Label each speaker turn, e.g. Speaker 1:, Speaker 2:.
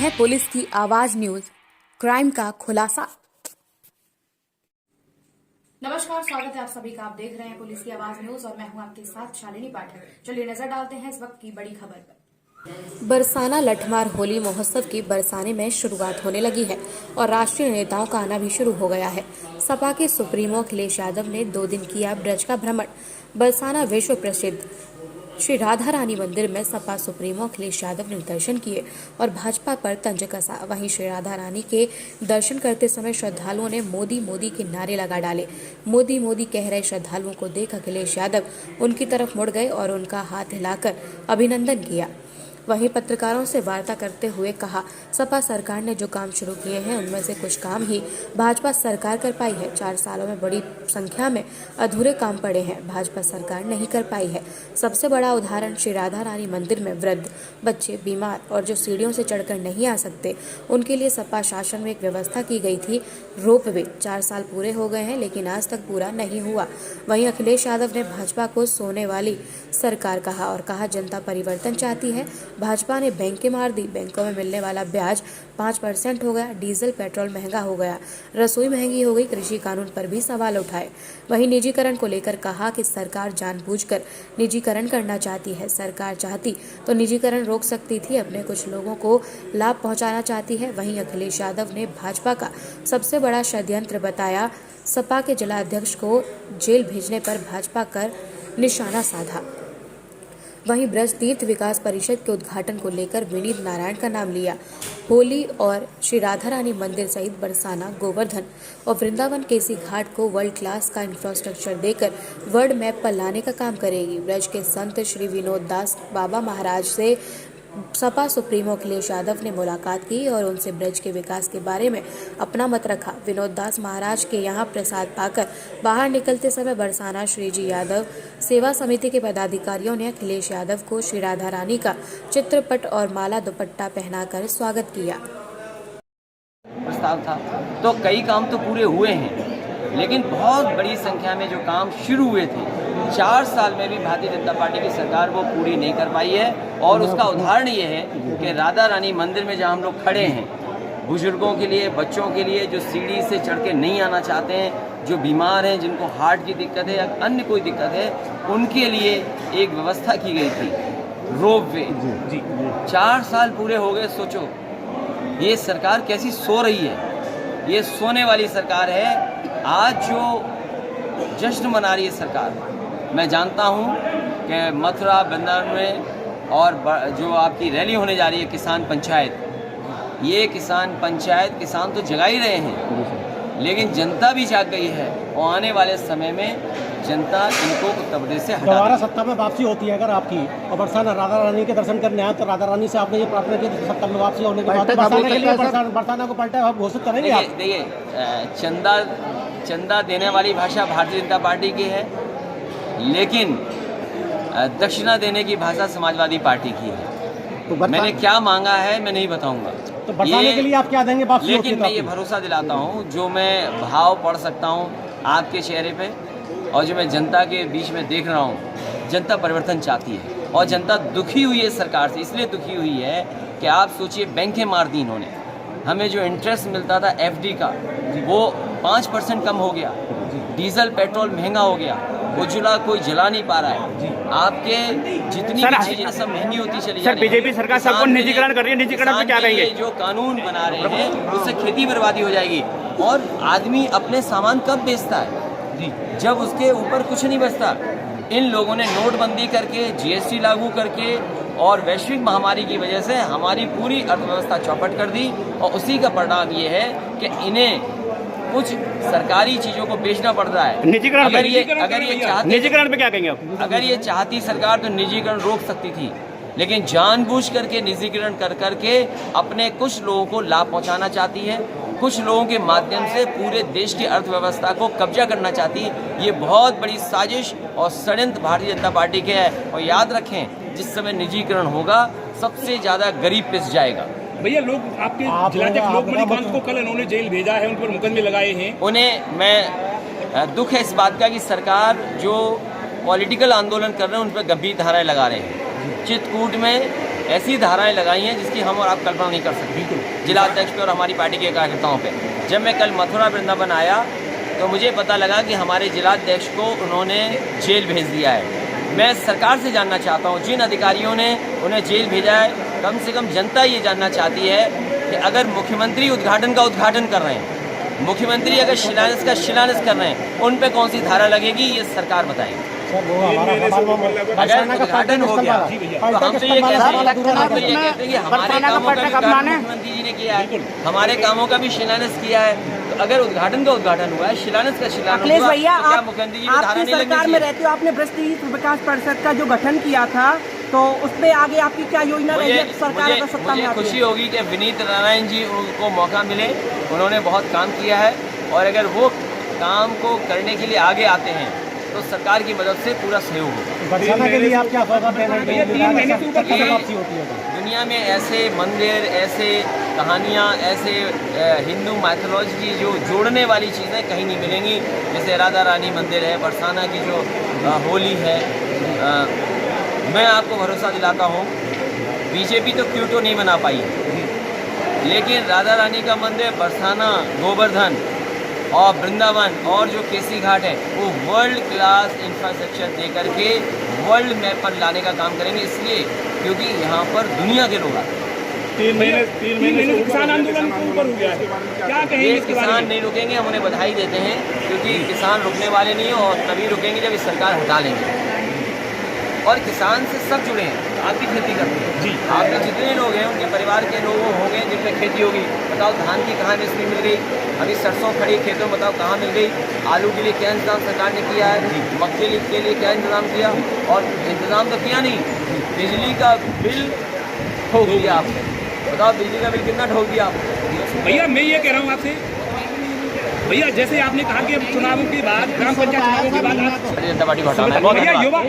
Speaker 1: है पुलिस की आवाज न्यूज, क्राइम का खुलासा। नमस्कार, स्वागत है आप सभी का। आप देख रहे हैं पुलिस की आवाज न्यूज और मैं हूं आपके साथ शालिनी पाठक। चलिए नजर डालते हैं इस वक्त की बड़ी खबर पर। बरसाना लठमार होली महोत्सव की बरसाने में शुरुआत होने लगी है और राष्ट्रीय नेताओं का आना भी शुरू हो गया है। सपा के सुप्रीमो अखिलेश यादव ने 2 दिन किया ब्रज का भ्रमण। बरसाना विश्व प्रसिद्ध श्री राधा रानी मंदिर में सपा सुप्रीमो अखिलेश यादव ने दर्शन किए और भाजपा पर तंज कसा। वहीं श्री राधा रानी के दर्शन करते समय श्रद्धालुओं ने मोदी मोदी के नारे लगा डाले। मोदी मोदी कह रहे श्रद्धालुओं को देख अखिलेश यादव उनकी तरफ मुड़ गए और उनका हाथ हिलाकर अभिनंदन किया। वहीं पत्रकारों से वार्ता करते हुए कहा, सपा सरकार ने जो काम शुरू किए हैं उनमें से कुछ काम ही भाजपा सरकार कर पाई है। 4 सालों में बड़ी संख्या में अधूरे काम पड़े हैं, भाजपा सरकार नहीं कर पाई है। सबसे बड़ा उदाहरण श्री राधा रानी मंदिर में वृद्ध, बच्चे, बीमार और जो सीढ़ियों से चढ़कर नहीं आ सकते उनके लिए सपा शासन में एक व्यवस्था की गई थी, रोपवे। 4 साल पूरे हो गए हैं लेकिन आज तक पूरा नहीं हुआ। वहीं अखिलेश यादव ने भाजपा को सोने वाली सरकार कहा और कहा जनता परिवर्तन चाहती है। भाजपा ने बैंकें मार दी, बैंकों में मिलने वाला ब्याज 5% हो गया, डीजल पेट्रोल महंगा हो गया, रसोई महंगी हो गई, कृषि कानून पर भी सवाल उठाए। वहीं निजीकरण को लेकर कहा कि सरकार जानबूझकर निजीकरण करना चाहती है। सरकार चाहती तो निजीकरण रोक सकती थी, अपने कुछ लोगों को लाभ पहुंचाना चाहती है। वहीं अखिलेश यादव ने भाजपा का सबसे बड़ा षड्यंत्र बताया। सपा के जिलाध्यक्ष को जेल भेजने पर भाजपा कर निशाना साधा। वहीं ब्रज तीर्थ विकास परिषद के उद्घाटन को लेकर विनीत नारायण का नाम लिया। होली और श्री राधा रानी मंदिर सहित बरसाना, गोवर्धन और वृंदावन केसी घाट को वर्ल्ड क्लास का इंफ्रास्ट्रक्चर देकर वर्ल्ड मैप पर लाने का काम करेगी। ब्रज के संत श्री विनोद दास बाबा महाराज से सपा सुप्रीमो अखिलेश यादव ने मुलाकात की और उनसे ब्रज के विकास के बारे में अपना मत रखा। विनोद दास महाराज के यहाँ प्रसाद पाकर बाहर निकलते समय बरसाना श्री जी यादव सेवा समिति के पदाधिकारियों ने अखिलेश यादव को श्री राधा रानी का चित्रपट और माला दुपट्टा पहनाकर स्वागत किया।
Speaker 2: प्रस्ताव था तो कई काम तो पूरे हुए हैं, लेकिन बहुत बड़ी संख्या में जो काम शुरू हुए थे 4 साल में भी भारतीय जनता पार्टी की सरकार वो पूरी नहीं कर पाई है। और उसका उदाहरण ये है कि राधा रानी मंदिर में जहाँ हम लोग खड़े हैं, बुजुर्गों के लिए, बच्चों के लिए जो सीढ़ी से चढ़ के नहीं आना चाहते हैं, जो बीमार हैं, जिनको हार्ट की दिक्कत है या अन्य कोई दिक्कत है, उनके लिए एक व्यवस्था की गई थी, रोपवे। 4 साल पूरे हो गए। सोचो ये सरकार कैसी सो रही है, ये सोने वाली सरकार है। आज जो जश्न मना रही है सरकार, मैं जानता हूँ कि मथुरा, वृंदावन में और जो आपकी रैली होने जा रही है किसान पंचायत, ये किसान पंचायत किसान तो जगा ही रहे हैं, लेकिन जनता भी जाग गई है और आने वाले समय में जनता इनको उत्तर प्रदेश से हटा
Speaker 3: दोबारा सत्ता में वापसी होती है अगर आपकी, और बरसाना राधा रानी के दर्शन करने आए तो राधा रानी से आपने ये प्रार्थना की तो सत्ता में वापसी होने के बाद बरसाना के लिए बरसाना को पलटा आप घोषित करेंगे।
Speaker 2: देखिए चंदा देने वाली भाषा भारतीय जनता पार्टी की है, लेकिन दक्षिणा देने की भाषा समाजवादी पार्टी की है। तो मैंने क्या मांगा है मैं नहीं बताऊंगा,
Speaker 3: तो बरसाने के लिए आप क्या देंगे वापसी?
Speaker 2: लेकिन मैं ये भरोसा दिलाता हूँ, जो मैं भाव पढ़ सकता हूँ आपके चेहरे पे और जो मैं जनता के बीच में देख रहा हूँ, जनता परिवर्तन चाहती है और जनता दुखी हुई है सरकार से। इसलिए दुखी हुई है कि आप सोचिए, बैंकें मार दी इन्होंने, हमें जो इंटरेस्ट मिलता था FD का वो 5% कम हो गया, डीजल पेट्रोल महंगा हो गया, उज्ज्वला कोई जला नहीं पा रहा है, आपके जितनी भी चीजें सब महंगी होती चली जा रही है।
Speaker 4: बीजेपी सरकार सबको निजीकरण कर रही है, निजीकरण पे क्या कहेंगे?
Speaker 2: जो कानून बना रहे हैं उससे खेती बर्बादी हो जाएगी। और आदमी अपने सामान कब बेचता है? जब उसके ऊपर कुछ नहीं बचता। इन लोगों ने नोटबंदी करके, GST लागू करके और वैश्विक महामारी की वजह से हमारी पूरी अर्थव्यवस्था चौपट कर दी और उसी का परिणाम ये है कि इन्हें कुछ सरकारी चीजों को बेचना पड़ रहा है।
Speaker 4: निजीकरण
Speaker 2: अगर ये चाहती,
Speaker 4: निजीकरण पे क्या कहेंगे आप?
Speaker 2: अगर ये चाहती सरकार तो निजीकरण रोक सकती थी, लेकिन जानबूझ करके निजीकरण कर करके अपने कुछ लोगों को लाभ पहुंचाना चाहती है, कुछ लोगों के माध्यम से पूरे देश की अर्थव्यवस्था को कब्जा करना चाहती है। ये बहुत बड़ी साजिश और षड्यंत्र भारतीय जनता पार्टी के है। और याद रखें, जिस समय निजीकरण होगा सबसे ज्यादा गरीब पिस जाएगा।
Speaker 5: भैया, लोग आपके जिलाध्यक्ष लोकमणि कांत को कल उन्होंने जेल भेजा है, उन पर मुकदमे लगाए हैं।
Speaker 2: उन्हें मैं दुख है इस बात का कि सरकार जो पॉलिटिकल आंदोलन कर रहे हैं उन पर गंभीर धाराएं लगा रहे हैं। चित्रकूट में ऐसी धाराएं लगाई हैं जिसकी हम और आप कल्पना नहीं कर सकते जिला अध्यक्ष पे और हमारी पार्टी के कार्यकर्ताओं पे। जब मैं कल मथुरा वृंदावन आया तो मुझे पता लगा कि हमारे जिलाध्यक्ष को उन्होंने जेल भेज दिया है। मैं सरकार से जानना चाहता हूँ जिन अधिकारियों ने उन्हें जेल भेजा है, कम से कम जनता ये जानना चाहती है कि अगर मुख्यमंत्री उद्घाटन का उद्घाटन कर रहे हैं, मुख्यमंत्री अगर शिलान्यास का शिलान्यास कर रहे हैं, उन पे कौन सी धारा लगेगी ये सरकार बताएगी। अगर उद्घाटन हो गया तो हम तो ये कहते हैं कि हमारे कामों का भी उद्घाटन मुख्यमंत्री जी ने किया है, हमारे कामों का भी शिलान्यास किया है। तो अगर उद्घाटन का उद्घाटन हुआ है, शिलान्यास का शिलान्यास
Speaker 6: अखिलेश
Speaker 2: हुआ,
Speaker 6: भैया,
Speaker 2: तो क्या
Speaker 6: आप
Speaker 2: मुख्यमंत्री जी को धारा
Speaker 6: आपकी
Speaker 2: नहीं लगनी
Speaker 6: सरकार में
Speaker 2: चाहिए?
Speaker 6: रहते हो, आपने भ्रष्ट विकास परिषद का जो गठन किया था, तो उस पे आगे आपकी क्या योजना रहेगी सरकार अगर सत्ता में
Speaker 2: मुझे
Speaker 6: आती
Speaker 2: खुशी
Speaker 6: है?
Speaker 2: होगी कि विनीत नारायण जी को मौका मिले, उन्होंने बहुत काम किया है और अगर वो काम को करने के लिए आगे आते हैं तो सरकार की मदद से पूरा सहयोग होगा।
Speaker 3: बरसाना के लिए आप क्या फैसला देना चाहेंगे?
Speaker 2: दुनिया में ऐसे मंदिर, ऐसे कहानियाँ, ऐसे हिंदू माइथोलॉजी की जो जोड़ने वाली चीज़ें कहीं नहीं मिलेंगी। जैसे राधा रानी मंदिर है, बरसाना की जो होली है। मैं आपको भरोसा दिलाता हूँ, बीजेपी तो क्योटो नहीं बना पाई, लेकिन राधा रानी का मंदिर, बरसाना, गोवर्धन और वृंदावन और जो केसी घाट है वो वर्ल्ड क्लास इंफ्रास्ट्रक्चर दे करके वर्ल्ड मैप पर लाने का काम करेंगे, इसलिए क्योंकि यहाँ पर दुनिया के लोग आते हैं।
Speaker 5: 3 महीने से किसान आंदोलन ऊपर हो गया है, क्या कहेंगे
Speaker 2: ये
Speaker 5: इसके बारे
Speaker 2: किसान
Speaker 5: में?
Speaker 2: नहीं रुकेंगे, हम उन्हें बधाई देते हैं क्योंकि किसान रुकने वाले नहीं हैं और तभी रुकेंगे जब इस सरकार हटा लेंगे। और किसान से सब जुड़े हैं, आप भी खेती करते हैं
Speaker 5: जी।
Speaker 2: आप में जितने लोग हैं उनके परिवार के लोग होंगे जिन पे खेती होगी। बताओ धान की कहाँ मिस्त्री मिल गई, अभी सरसों खड़ी खेतों में बताओ कहाँ मिल गई, आलू के लिए क्या इंतजाम सरकार ने किया है, मक्के के लिए क्या इंतजाम किया, और इंतजाम तो किया नहीं, बिजली का बिल ठोक दिया आपने। बताओ बिजली का बिल कितना ठोक दिया आपने?
Speaker 5: भैया मैं ये कह रहा हूँ आपसे, भैया जैसे आपने कहा कि अब चुनावों के बाद, ग्राम पंचायत चुनावों के बाद आप
Speaker 2: भारतीय जनता पार्टी को हटाना है। बहुत
Speaker 5: भैया
Speaker 2: धन्यवाद।
Speaker 5: युवा